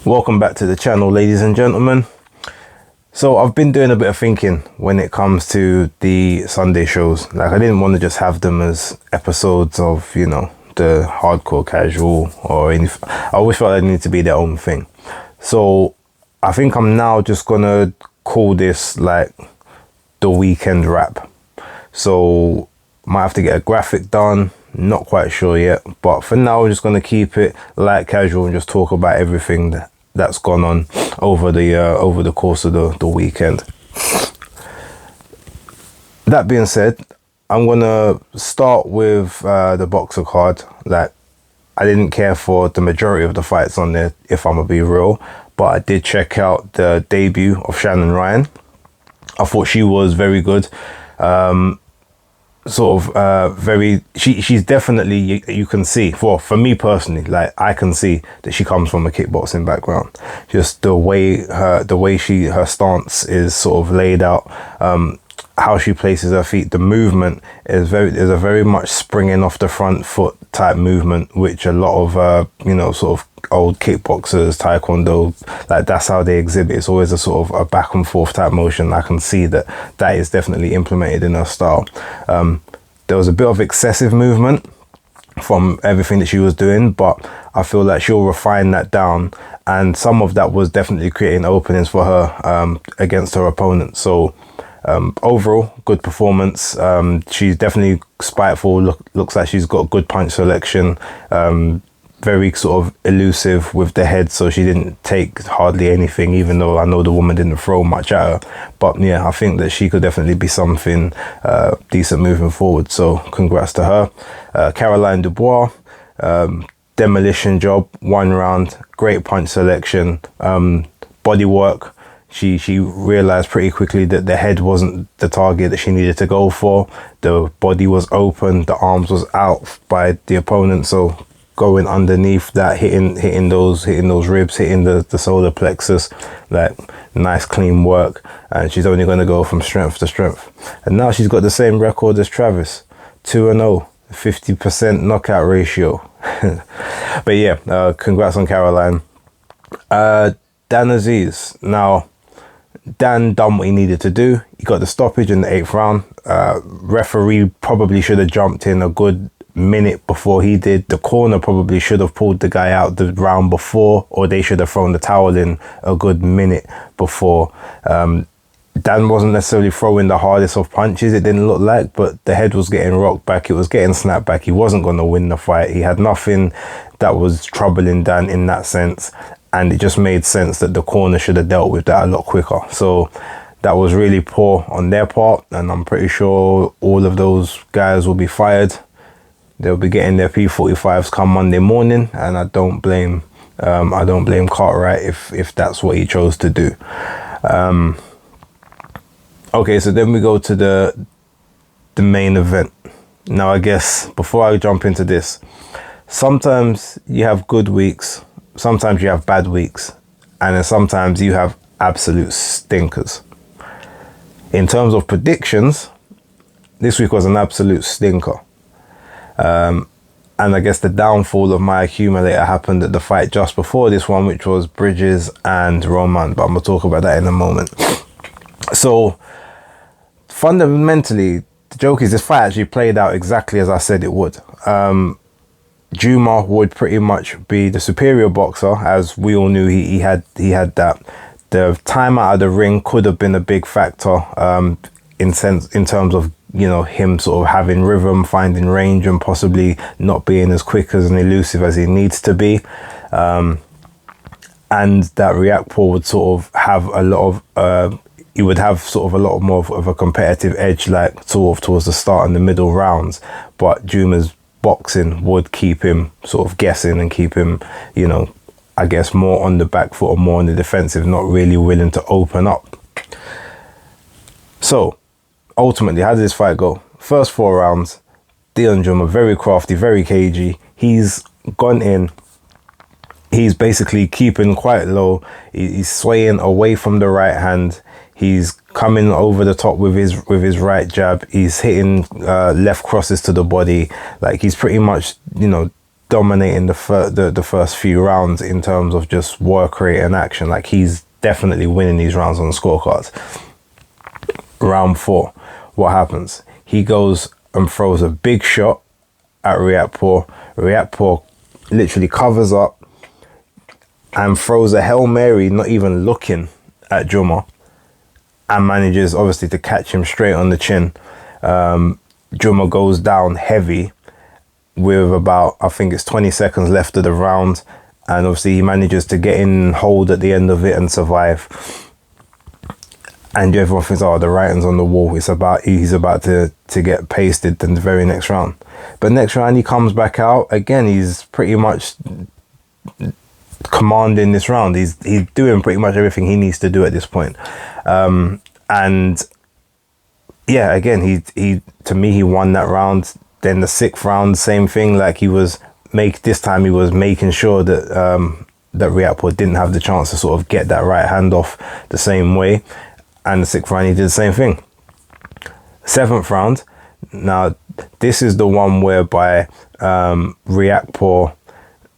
Welcome back to the channel, ladies and gentlemen. So I've been doing a bit of thinking when it comes to the Sunday shows. Like, I didn't want to just have them as episodes of, you know, the hardcore casual or anything. I always felt they need to be their own thing. So I think I'm now just gonna call this like the Wknd Wrap. So might have to get a graphic done, not quite sure yet, but for now we're just going to keep it light casual and just talk about everything that's gone on over the course of the weekend. That being said, I'm gonna start with the boxer card. Like, I didn't care for the majority of the fights on there, if I'm gonna be real, but I did check out the debut of Shannon Ryan. I thought she was very good. She's definitely, you can see, well, for me personally, like, I can see that she comes from a kickboxing background. Just the way her stance is sort of laid out, how she places her feet, the movement is a very much springing off the front foot type movement, which a lot of you know, sort of old kickboxers, taekwondo, like, that's how they exhibit. It's always a sort of a back and forth type motion. I can see that is definitely implemented in her style. There was a bit of excessive movement from everything that she was doing, but I feel like she'll refine that down, and some of that was definitely creating openings for her against her opponent. So overall, good performance. She's definitely spiteful. Looks like she's got good punch selection. Very sort of elusive with the head, so she didn't take hardly anything, even though I know the woman didn't throw much at her. But yeah, I think that she could definitely be something decent moving forward. So congrats to her. Caroline Dubois, demolition job, 1 round, great punch selection, body work. She realized pretty quickly that the head wasn't the target that she needed to go for. The body was open, the arms was out by the opponent, so going underneath that, hitting those ribs, hitting the solar plexus, like, nice clean work. And she's only going to go from strength to strength. And now she's got the same record as Travis, 2-0, 50% knockout ratio. But yeah, congrats on Caroline. Dan Aziz. Now, Dan done what he needed to do. He got the stoppage in the 8th round. Referee probably should have jumped in a good minute before he did. The corner probably should have pulled the guy out the round before, or they should have thrown the towel in a good minute before. Dan wasn't necessarily throwing the hardest of punches, it didn't look like, but the head was getting rocked back, it was getting snapped back. He wasn't going to win the fight. He had nothing that was troubling Dan in that sense, and it just made sense that the corner should have dealt with that a lot quicker. So that was really poor on their part, and I'm pretty sure all of those guys will be fired. They'll be getting their P45s come Monday morning, and I don't blame Cartwright if that's what he chose to do. Okay, so then we go to the main event. Now, I guess before I jump into this, sometimes you have good weeks, sometimes you have bad weeks, and then sometimes you have absolute stinkers. In terms of predictions, this week was an absolute stinker. And I guess the downfall of my accumulator happened at the fight just before this one, which was Bridges and Roman, but I'm going to talk about that in a moment. So fundamentally, the joke is this fight actually played out exactly as I said it would. Juma would pretty much be the superior boxer, as we all knew he had that. The time out of the ring could have been a big factor in terms of, you know, him sort of having rhythm, finding range, and possibly not being as quick as and elusive as he needs to be. And that Riakporhe would sort of have a lot of, he would have sort of a lot more of a competitive edge, like sort of towards the start and the middle rounds. But Juma's boxing would keep him sort of guessing and keep him, you know, I guess more on the back foot or more on the defensive, not really willing to open up. So ultimately, how did this fight go? First 4 rounds, Dion Juma, very crafty, very cagey. He's gone in. He's basically keeping quite low. He's swaying away from the right hand. He's coming over the top with his right jab. He's hitting left crosses to the body. Like, he's pretty much, you know, dominating the first few rounds in terms of just work rate and action. Like, he's definitely winning these rounds on the scorecards. Round 4, what happens? He goes and throws a big shot at Riakporhe. Riakporhe literally covers up and throws a Hail Mary, not even looking at Juma, and manages obviously to catch him straight on the chin. Juma goes down heavy with about, I think it's 20 seconds left of the round, and obviously he manages to get in hold at the end of it and survive. And everyone thinks, oh, the writing's on the wall. He's about to get pasted in the very next round. But next round he comes back out again. He's pretty much commanding this round. He's doing pretty much everything he needs to do at this point. And yeah, again, he to me, he won that round. Then the 6th round, same thing. Like, this time he was making sure that that Riakporhe didn't have the chance to sort of get that right hand off the same way. And the 6th round, he did the same thing. 7th round. Now, this is the one whereby Riakporhe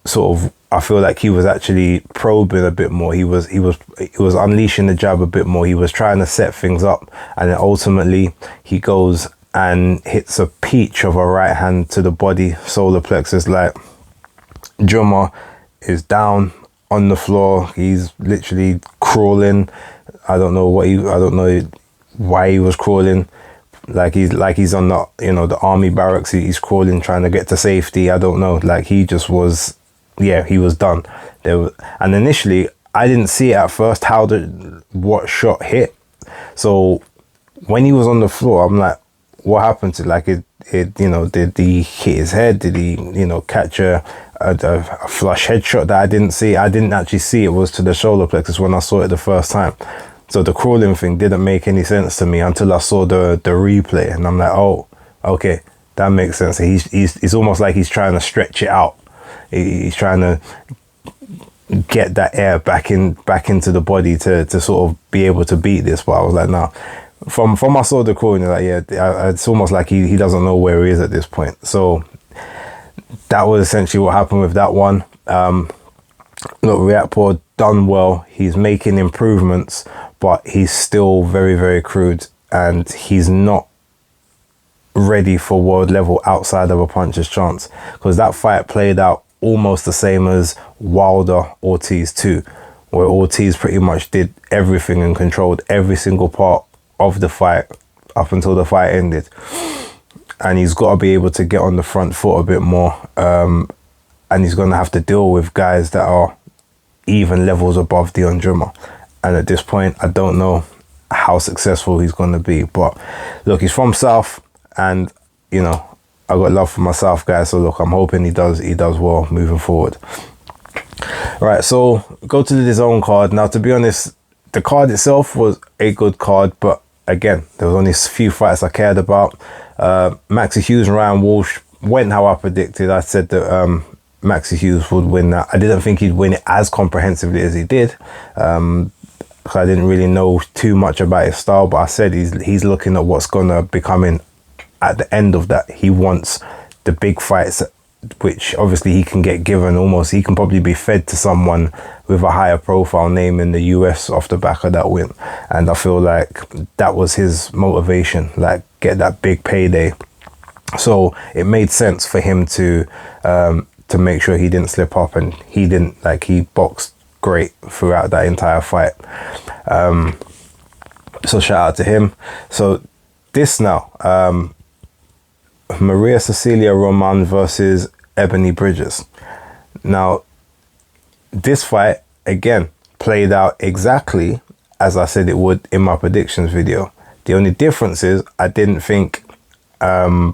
sort of, I feel like he was actually probing a bit more. He was unleashing the jab a bit more. He was trying to set things up, and then ultimately he goes and hits a peach of a right hand to the body, solar plexus. Like, Juma is down on the floor. He's literally crawling. I don't know why he was crawling. Like he's on the, the army barracks. He's crawling, trying to get to safety. I don't know. Like, he just was, he was done. And initially, I didn't see it at first what shot hit. So when he was on the floor, I'm like, what happened to, like, did he hit his head? Did he, catch a flush headshot that I didn't see? I didn't actually see it was to the shoulder plexus when I saw it the first time. So the crawling thing didn't make any sense to me until I saw the replay, and I'm like, oh, okay, that makes sense. He's almost like he's trying to stretch it out. He's trying to get that air back into the body to sort of be able to beat this. But I was like, no. From I saw the crawling, like, it's almost like he doesn't know where he is at this point. So that was essentially what happened with that one. Look, Riakporhe done well. He's making improvements, but he's still very, very crude, and he's not ready for world level outside of a puncher's chance, because that fight played out almost the same as Wilder Ortiz 2, where Ortiz pretty much did everything and controlled every single part of the fight up until the fight ended. And he's got to be able to get on the front foot a bit more, and he's going to have to deal with guys that are even levels above Dion Juma. And at this point, I don't know how successful he's going to be. But look, he's from South, and I got love for my South guys. So look, I'm hoping he does well moving forward. Right, so go to the DAZN card. Now, to be honest, the card itself was a good card, but again, there was only a few fights I cared about. Maxi Hughes and Ryan Walsh went how I predicted. I said that Maxi Hughes would win that. I didn't think he'd win it as comprehensively as he did. I didn't really know too much about his style, but I said he's looking at what's going to be coming at the end of that. He wants the big fights, which obviously he can get given almost. He can probably be fed to someone with a higher profile name in the US off the back of that win. And I feel like that was his motivation, like get that big payday. So it made sense for him to make sure he didn't slip up, and he didn't. Like, he boxed great throughout that entire fight. So shout out to him. So this now, Maria Cecilia Roman versus Ebony Bridges. Now, this fight, again, played out exactly as I said it would in my predictions video. The only difference is I didn't think, I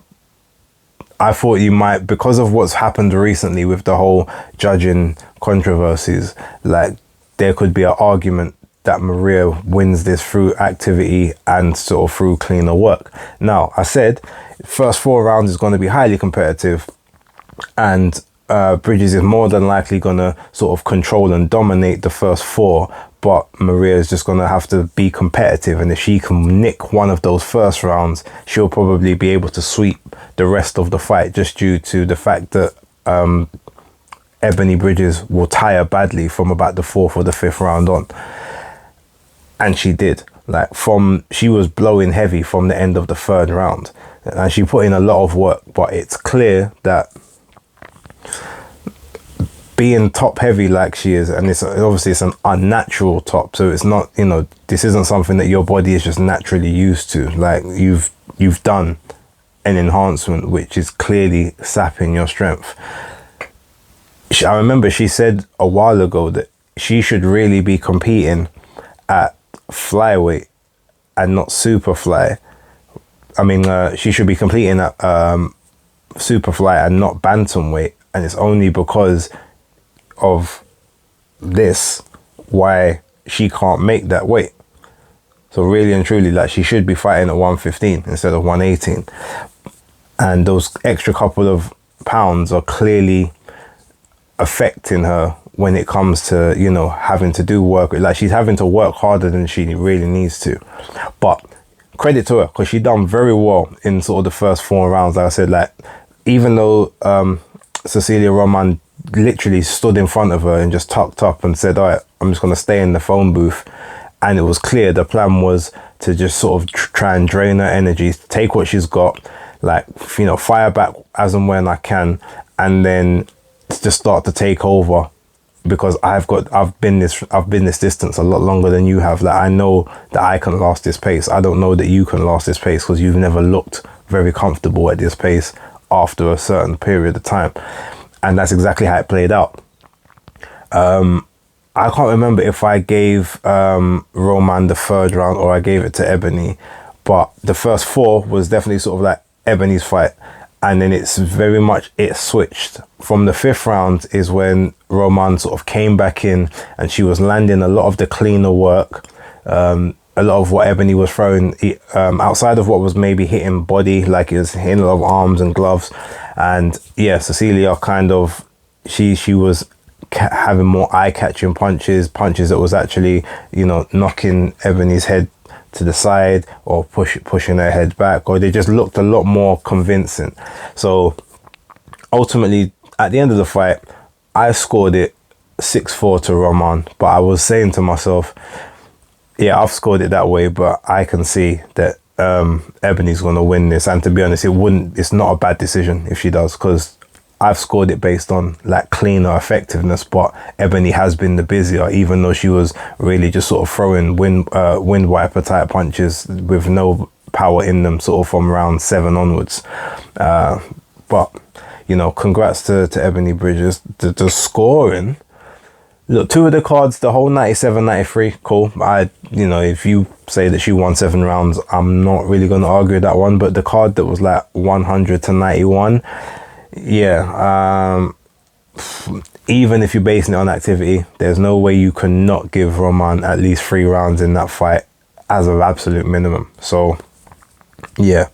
thought you might, because of what's happened recently with the whole judging controversies, like there could be an argument that Maria wins this through activity and sort of through cleaner work. Now, I said first 4 rounds is going to be highly competitive, and Bridges is more than likely going to sort of control and dominate the first 4, but Maria is just going to have to be competitive, and if she can nick one of those first rounds, she'll probably be able to sweep the rest of the fight, just due to the fact that Ebanie Bridges will tire badly from about the 4th or the 5th round on. And she did. Like, she was blowing heavy from the end of the 3rd round. And she put in a lot of work, but it's clear that being top heavy like she is, and it's obviously it's an unnatural top, so it's not, you know, this isn't something that your body is just naturally used to. Like, you've done an enhancement which is clearly sapping your strength. I remember she said a while ago that she should really be competing at flyweight and not superfly. I mean, she should be competing at superfly and not bantamweight, and it's only because of this why she can't make that weight. So really and truly, like, she should be fighting at 115 instead of 118, and those extra couple of pounds are clearly affecting her when it comes to, you know, having to do work. Like, she's having to work harder than she really needs to. But credit to her, because she done very well in sort of the first 4 rounds. Like I said, like, even though Cecilia Roman literally stood in front of her and just tucked up and said, all right, I'm just going to stay in the phone booth, and it was clear the plan was to just sort of try and drain her energy, take what she's got, like, you know, fire back as and when I can, and then just start to take over, because I've been this distance a lot longer than you have. Like, I know that I can last this pace. I don't know that you can last this pace, because you've never looked very comfortable at this pace after a certain period of time. And that's exactly how it played out. I can't remember if I gave Roman the 3rd round or I gave it to Ebony, but the first 4 was definitely sort of like Ebony's fight. And then it switched. From the 5th round is when Roman sort of came back in, and she was landing a lot of the cleaner work. A lot of what Ebony was throwing, outside of what was maybe hitting body, like it was hitting a lot of arms and gloves. And yeah, Cecilia kind of, she was having more eye-catching punches that was actually, you know, knocking Ebony's head to the side or pushing her head back, or they just looked a lot more convincing. So ultimately, at the end of the fight, I scored it 6-4 to Roman, but I was saying to myself, yeah, I've scored it that way, but I can see that Ebony's going to win this. And to be honest, it's not a bad decision if she does, because I've scored it based on like cleaner effectiveness, but Ebony has been the busier, even though she was really just sort of throwing wind wiper type punches with no power in them, sort of from round 7 onwards. But, you know, congrats to Ebanie Bridges. The scoring, look, 2 of the cards, the whole 97-93, cool. You know, if you say that she won 7 rounds, I'm not really going to argue that one. But the card that was like 100 to 91, yeah, even if you're basing it on activity, there's no way you cannot give Roman at least 3 rounds in that fight as an absolute minimum. So, yeah,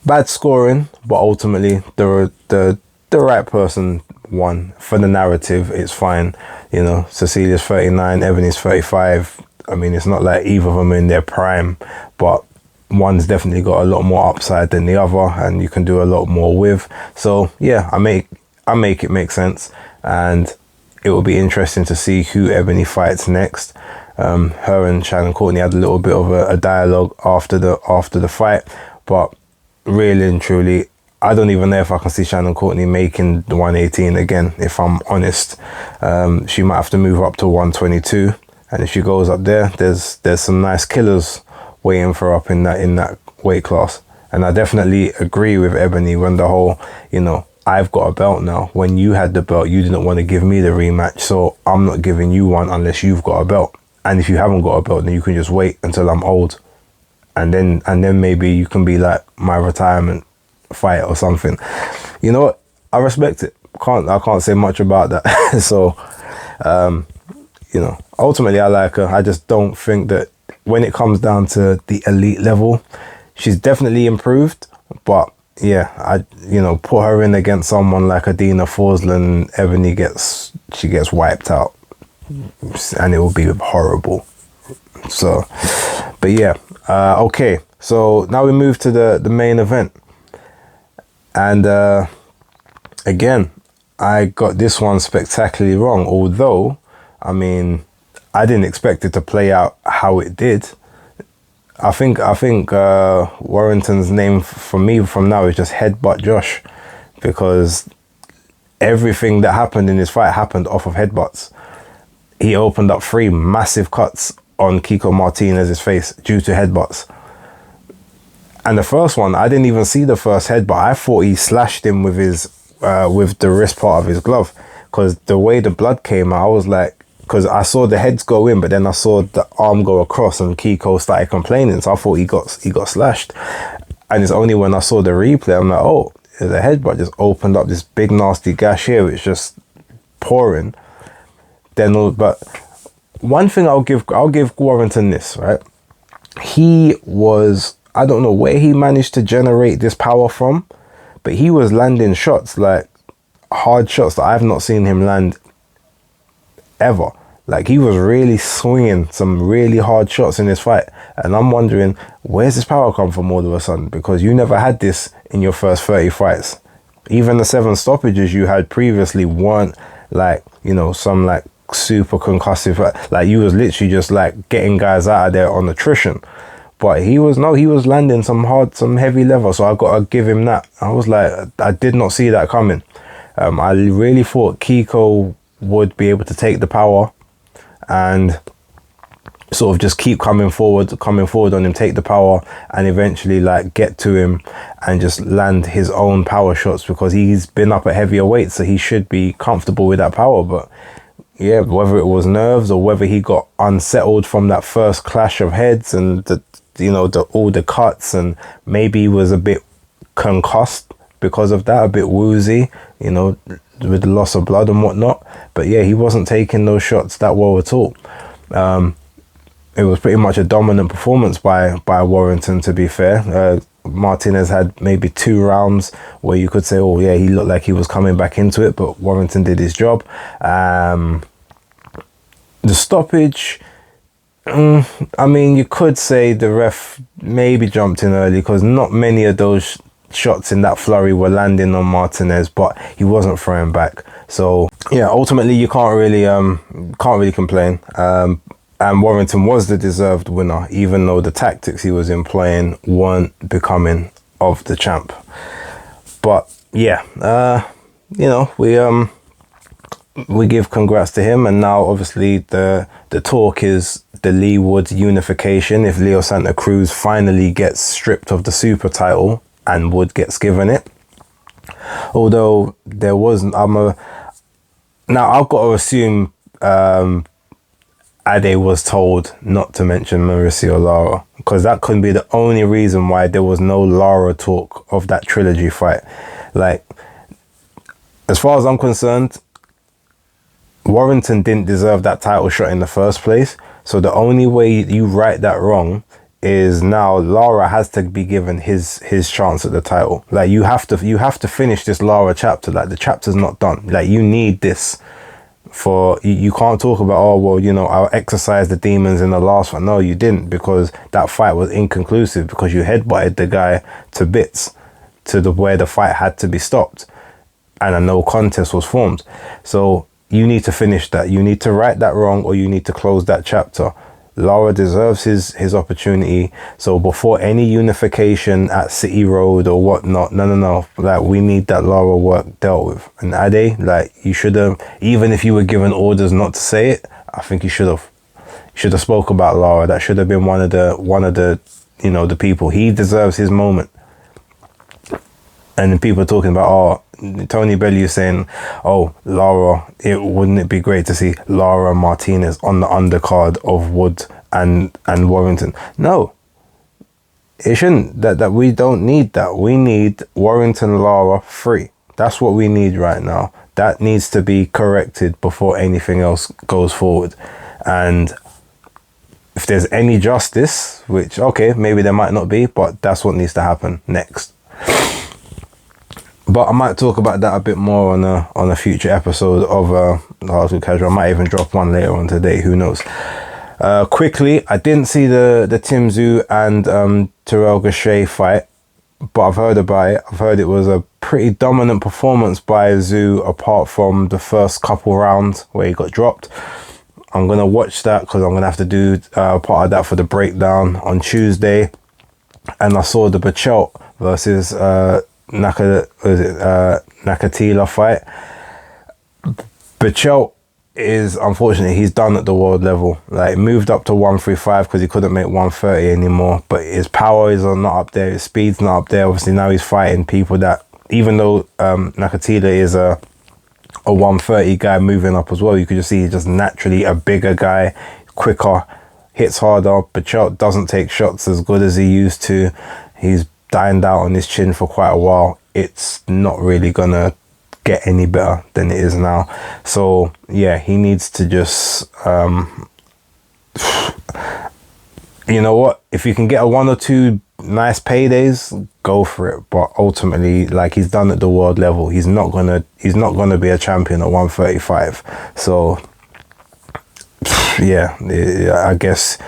bad scoring, but ultimately the right person won. For the narrative, it's fine. You know, Cecilia's 39, Ebony's 35. I mean, it's not like either of them are in their prime, but one's definitely got a lot more upside than the other, and you can do a lot more with. So yeah, I make it make sense, and it will be interesting to see who Ebony fights next. Her and Shannon Courtney had a little bit of a dialogue after the fight, but really and truly, I don't even know if I can see Shannon Courtney making the 118 again, if I'm honest. She might have to move up to 122, and if she goes up there's some nice killers waiting for her up in that weight class. And I definitely agree with Ebony when the whole, you know, I've got a belt now. When you had the belt, you didn't want to give me the rematch, so I'm not giving you one unless you've got a belt. And if you haven't got a belt, then you can just wait until I'm old, and then maybe you can be like my retirement fight or something. You know what? I respect it. I can't say much about that. So, you know, ultimately I like her. I just don't think that when it comes down to the elite level, she's definitely improved. But yeah, put her in against someone like Adina Forsland, Ebony gets wiped out, and it will be horrible. So, but yeah, okay. So now we move to the main event, and again, I got this one spectacularly wrong. Although, I mean, I didn't expect it to play out how it did. I think Warrington's name for me from now is just Headbutt Josh, because everything that happened in this fight happened off of headbutts. He opened up 3 massive cuts on Kiko Martinez's face due to headbutts. And the first one, I didn't even see the first headbutt. I thought he slashed him with his with the wrist part of his glove, because the way the blood came out, I was like, because I saw the heads go in, but then I saw the arm go across, and Kiko started complaining, so I thought he got slashed. And it's only when I saw the replay, I'm like, oh, the headbutt just opened up this big nasty gash here, which just pouring. Then, but one thing I'll give Warrington this, right? He was, I don't know where he managed to generate this power from, but he was landing shots, like hard shots that I've not seen him land ever. Like, he was really swinging some really hard shots in this fight, and I'm wondering, where's this power come from all of a sudden? Because you never had this in your first 30 fights. Even the 7 stoppages you had previously weren't like, you know, some like super concussive, like you was literally just like getting guys out of there on attrition. But he was landing some heavy level, so I gotta give him that. I was like, I did not see that coming. I really thought Kiko would be able to take the power and sort of just keep coming forward on him, take the power, and eventually like get to him and just land his own power shots, because he's been up at heavier weights, so he should be comfortable with that power. But yeah, whether it was nerves or whether he got unsettled from that first clash of heads and all the cuts, and maybe he was a bit concussed because of that, a bit woozy, you know, with the loss of blood and whatnot. But yeah, he wasn't taking those shots that well at all. It was pretty much a dominant performance by Warrington, to be fair. Martinez had maybe 2 rounds where you could say, oh yeah, he looked like he was coming back into it, but Warrington did his job. The stoppage, I mean, you could say the ref maybe jumped in early, because not many of those shots in that flurry were landing on Martinez, but he wasn't throwing back. So yeah, ultimately you can't really complain. And Warrington was the deserved winner, even though the tactics he was employing weren't becoming of the champ. But yeah, you know, we give congrats to him, and now obviously the talk is the Lee Woods unification. If Leo Santa Cruz finally gets stripped of the super title and Wood gets given it, although there wasn't, now I've got to assume Ade was told not to mention Mauricio Lara, because that couldn't be the only reason why there was no Lara talk of that trilogy fight. Like, as far as I'm concerned, Warrington didn't deserve that title shot in the first place. So the only way you right that wrong is now Lara has to be given his chance at the title. Like, you have to finish this Lara chapter. Like, the chapter's not done. Like, you need this. For you can't talk about, oh well, you know, I'll exercise the demons in the last one. No, you didn't, because that fight was inconclusive, because you headbutted the guy to bits to where the fight had to be stopped, and a no contest was formed. So you need to finish that. You need to right that wrong, or you need to close that chapter. Lara deserves his opportunity. So before any unification at City Road or whatnot, no, like, we need that Lara work dealt with. And Ade, like, you should have, even if you were given orders not to say it, I think you should have spoke about Lara. That should have been one of the you know, the people. He deserves his moment. And then people are talking about, oh, Tony Bellew saying, oh, Lara, wouldn't it be great to see Lara Martinez on the undercard of Wood and Warrington? No, it shouldn't. That we don't need that. We need Warrington Lara free. That's what we need right now. That needs to be corrected before anything else goes forward. And if there's any justice, which, okay, maybe there might not be, but that's what needs to happen next. But I might talk about that a bit more on a future episode of Hardcore Casual. I might even drop one later on today. Who knows? Quickly, I didn't see the Tszyu and Terrell Gausha fight. but I've heard about it. I've heard it was a pretty dominant performance by Tszyu, apart from the first couple rounds where he got dropped. I'm going to watch that because I'm going to have to do part of that for the breakdown on Tuesday. And I saw the Berchelt versus Nakatila fight. Berchelt is, unfortunately, he's done at the world level. Like, moved up to 135 because he couldn't make 130 anymore. But his power is not up there. His speed's not up there. Obviously, now he's fighting people that, even though Nakatila is a 130 guy moving up as well, you could just see he's just naturally a bigger guy, quicker, hits harder. Berchelt doesn't take shots as good as he used to. He's dined out on his chin for quite a while. It's not really gonna get any better than it is now. So yeah, he needs to just you know what, if you can get a 1 or 2 nice paydays, go for it. But ultimately, like, he's done at the world level. He's not gonna be a champion at 135. So yeah, I guess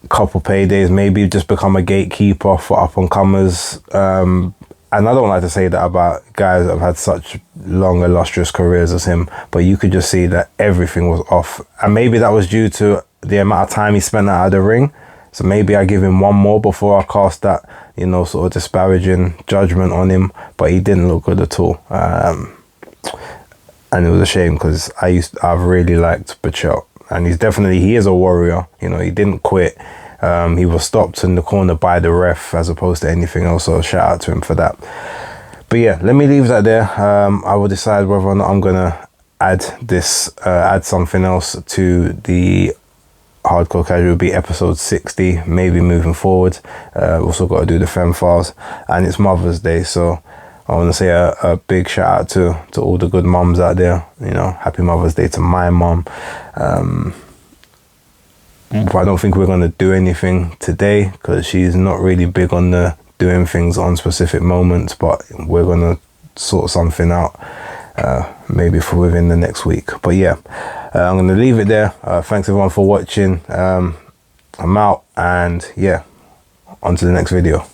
a couple paydays, maybe just become a gatekeeper for up and comers. And I don't like to say that about guys that have had such long, illustrious careers as him, but you could just see that everything was off. And maybe that was due to the amount of time he spent out of the ring. So maybe I give him one more before I cast that, you know, sort of disparaging judgment on him. But he didn't look good at all. And it was a shame because I've really liked Berchelt. And he is a warrior. You know, he didn't quit. He was stopped in the corner by the ref as opposed to anything else. So shout out to him for that. But yeah, let me leave that there. I will decide whether or not I'm going to add something else to the Hardcore Casual. Be episode 60, maybe moving forward. Also got to do the Femme Files, and it's Mother's Day, so I want to say a big shout out to all the good mums out there. You know, happy Mother's Day to my mum. But I don't think we're going to do anything today because she's not really big on the doing things on specific moments, but we're going to sort something out maybe for within the next week. But yeah, I'm going to leave it there. Thanks everyone for watching. I'm out, and yeah, on to the next video.